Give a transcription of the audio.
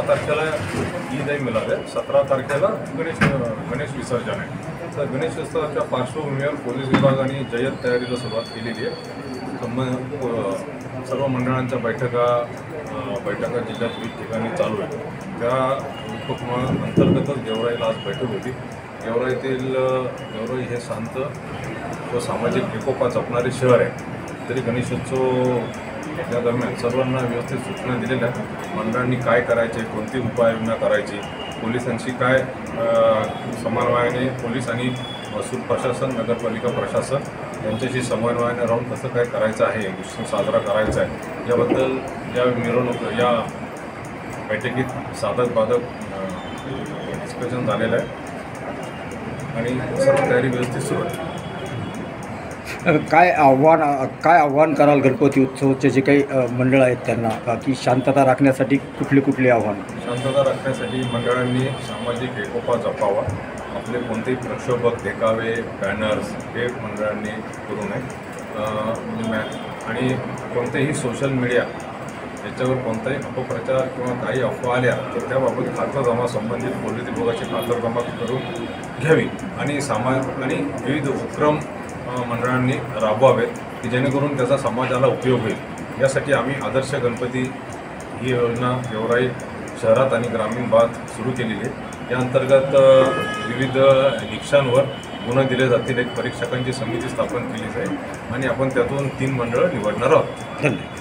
तारखेला ईद आहे मिलाद आहे, 17 तारखेला गणेश विसर्जन आहे. तर गणेश उत्सवाच्या पार्श्वभूमीवर पोलीस विभागाने जय्यत तयारीला सुरुवात केलेली आहे. सर्व मंडळांच्या बैठका जिल्ह्यात विविध ठिकाणी चालू आहे. त्या उपक्रमाअंतर्गतच गेवराईला आज बैठक होती. गेवराई हे शांत व सामाजिक एकोपा जपणारे शहर आहे. तरी गणेशोत्सव त्या दरम्यान सर्वांना व्यवस्थित सूचना दिलेल्या आहेत. मंडळांनी काय करायचे, कोणती उपाययोजना करायची, पोलिसांशी काय समन्वयाने पोलीस आणि महसूल प्रशासन, नगरपालिका प्रशासन यांच्याशी समन्वयाने राहून कसं काय करायचं आहे, उत्सव साजरा करायचा आहे याबद्दल या बैठकीत साधक बाधक डिस्कशन झालेलं आहे आणि सर्व तयारी व्यवस्थित सुरू आहे. काय आव्हान कराल गणपती उत्सवाचे जे काही मंडळ आहेत त्यांना, की शांतता राखण्यासाठी कुठली आव्हान? शांतता राखण्यासाठी मंडळांनी सामाजिक एकोपा जपावा. आपले कोणतेही प्रक्षोभक, देखावे, बॅनर्स हे मंडळांनी करू नये आणि कोणतेही सोशल मीडिया याच्यावर कोणताही अपप्रचार किंवा काही अफवा आल्या तर त्याबाबत खातरजमा संबंधित पोलीस विभागाची खातरजमा करून घ्यावी आणि विविध उपक्रम मंडळांनी राबवावेत की जेणेकरून त्याचा समाजाला उपयोग होईल. यासाठी आम्ही आदर्श गणपती ही योजना गेवराई शहरात आणि ग्रामीण भागात सुरू केलेली आहे. या अंतर्गत विविध निकषांवर गुन्हे दिले जातील. एक परीक्षकांची समिती स्थापन केली जाईल आणि आपण त्यातून 3 मंडळं निवडणार आहोत. धन्यवाद.